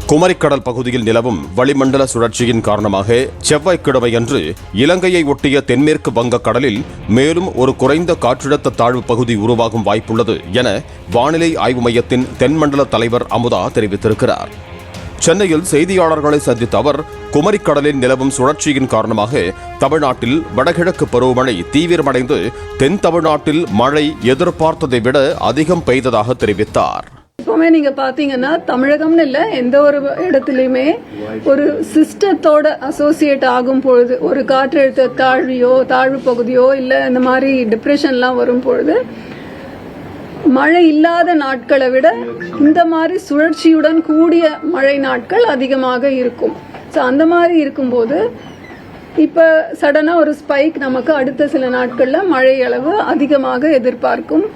குமரிக்கடல் பகுதியில் நிலவும் வளிமண்டல சுழற்சியின் காரணமாக செவ்வாய்க்கிழமையன்று இலங்கையை ஒட்டிய தென்மேற்கு வங்கக்கடலில் மேலும் ஒரு குறைந்த காற்றழுத்த தாழ்வு பகுதி உருவாகும் வாய்ப்புள்ளது என வானிலை ஆய்வு மையத்தின் தென்மண்டல தலைவர் அமுதா தெரிவித்திருக்கிறார். சென்னையில் செய்தியாளர்களை சந்தித்த அவர், குமரிக்கடலில் நிலவும் சுழற்சியின் காரணமாக தமிழ்நாட்டில் வடகிழக்கு பருவமழை தீவிரமடைந்து தென் தமிழ்நாட்டில் மழை எதிர்பார்த்ததை விட அதிகம் பெய்ததாக தெரிவித்தார். எப்பவுமே நீங்க பாத்தீங்கன்னா தமிழகம்னு இல்ல எந்த ஒரு இடத்துலயுமே ஒரு சிஸ்டத்தோட அசோசியேட் ஆகும் பொழுது ஒரு காற்றழுத்த தாழ்வு பகுதியோ இல்ல இந்த மாதிரி டிப்ரெஷன்லாம் வரும் பொழுது மழை இல்லாத நாட்களை விட இந்த மாதிரி சுழற்சியுடன் கூடிய மழை நாட்கள் அதிகமாக இருக்கும். ஸோ அந்த மாதிரி இருக்கும்போது இப்ப சடனா ஒரு ஸ்பைக் நமக்கு அடுத்த சில நாட்கள்ல மழை அளவு அதிகமாக எதிர்பார்க்கும்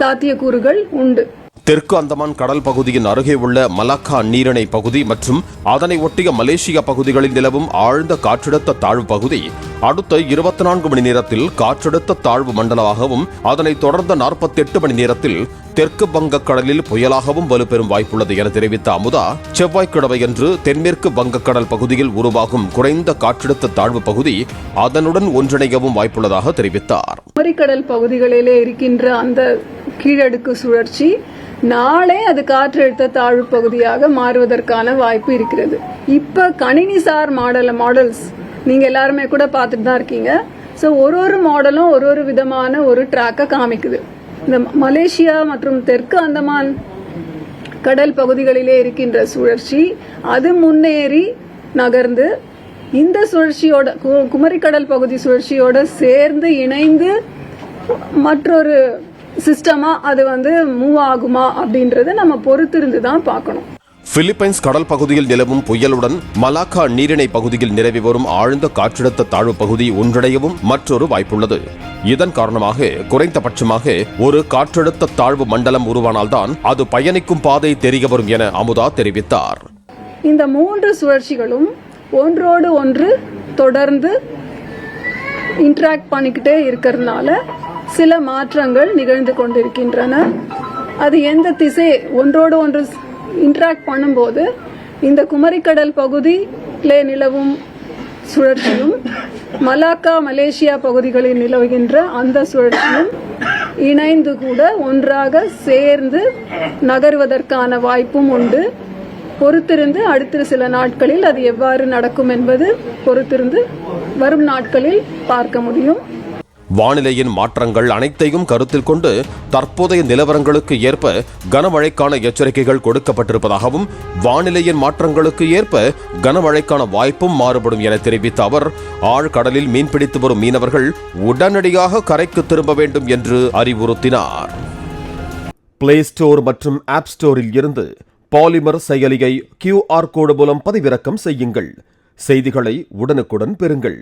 சாத்தியக்கூறுகள் உண்டு. தெற்கு அந்தமான் கடல் பகுதியின் அருகே உள்ள மலாக்கா நீரிணை பகுதி மற்றும் அதனை ஒட்டிய மலேசியா பகுதிகளில் நிலவும் ஆழ்ந்த காற்றழுத்த தாழ்வு பகுதி அடுத்த 24 மணி நேரத்தில் காற்றழுத்த தாழ்வு மண்டலமாகவும் அதனைத் தொடர்ந்த 48 மணி நேரத்தில் தெற்கு வங்கக்கடலில் புயலாகவும் வலுப்பெறும் வாய்ப்புள்ளது என தெரிவித்த அமுதா, செவ்வாய்க்கிழமையன்று தென்மேற்கு வங்கக்கடல் பகுதியில் உருவாகும் குறைந்த காற்றழுத்த தாழ்வு பகுதி அதனுடன் ஒன்றிணையவும் வாய்ப்புள்ளதாக தெரிவித்தார். குமரிக்கடல் பகுதிகளிலே இருக்கின்ற அந்த கீழடுக்கு சுழற்சி நாளே அது காற்றழுத்த தாழ்வு பகுதியாக மாறுவதற்கான வாய்ப்பு இருக்கிறது. இப்ப கணினிசார் மாடல்ஸ் நீங்க எல்லாருமே கூட பார்த்துட்டு தான் இருக்கீங்க. ஸோ ஒரு மாடலும் ஒரு விதமான ஒரு ட்ராக்கை காமிக்குது. இந்த மலேசியா மற்றும் தெற்கு அந்தமான் கடல் பகுதிகளிலே இருக்கின்ற சுழற்சி அது முன்னேறி நகர்ந்து இந்த சுழற்சியோட குமரிக்கடல் பகுதி சுழற்சியோட சேர்ந்து இணைந்து மற்றொரு சிஸ்டமா அது மூவ் ஆகுமா அப்படின்றத நம்ம பொறுத்திருந்து தான் பார்க்கணும். பிலிப்பைன்ஸ் கடல் பகுதியில் நிலவும் புயலுடன் மலாக்கா நீரிணை பகுதியில் நிலவி வரும் ஆழ்ந்த காற்றழுத்த தாழ்வு பகுதி ஒன்றிணையவும் மற்றொரு வாய்ப்புள்ளது. இதன் காரணமாக குறைந்தபட்சமாக ஒரு காற்றழுத்த தாழ்வு மண்டலம் உருவானால்தான் அது பயணிக்கும் பாதை தெரிய வரும் என அமுதா தெரிவித்தார். இந்த 3 சுழற்சிகளும் ஒன்றோடு ஒன்று தொடர்ந்து இன்டராக்ட் பண்ணிக்கிட்டே இருக்கிறதுனால சில மாற்றங்கள் நிகழ்ந்து கொண்டிருக்கின்றன. அது எந்த திசை ஒன்றோடு ஒன்று இன்டராக்ட் பண்ணும்போது இந்த குமரிக்கடல் பகுதியிலே நிலவும் சுழற்சியும் மலாக்கா மலேசியா பகுதிகளில் நிலவுகின்ற அந்த சுழற்சியும் இணைந்து கூட ஒன்றாக சேர்ந்து நகர்வதற்கான வாய்ப்பும் உண்டு. பொறுத்திருந்து அடுத்த சில நாட்களில் அது எவ்வாறு நடக்கும் என்பது பொறுத்திருந்து வரும் நாட்களில் பார்க்க முடியும். வானிலையின் மாற்றங்கள் அனைத்தையும் கருத்தில் கொண்டு தற்போதைய நிலவரங்களுக்கு ஏற்ப கனமழைக்கான எச்சரிக்கைகள் கொடுக்கப்பட்டிருப்பதாகவும் வானிலையின் மாற்றங்களுக்கு ஏற்ப கனமழைக்கான வாய்ப்பும் மாறுபடும் என தெரிவித்த அவர், ஆழ்கடலில் மீன்பிடித்து வரும் மீனவர்கள் உடனடியாக கரைக்கு திரும்ப வேண்டும் என்று அறிவுறுத்தினார். பிளே ஸ்டோர் மற்றும் ஆப் ஸ்டோரில் இருந்து பாலிமர் செயலியை QR கோடு மூலம் பதிவிறக்கம் செய்யுங்கள். செய்திகளை உடனுக்குடன் பெறுங்கள்.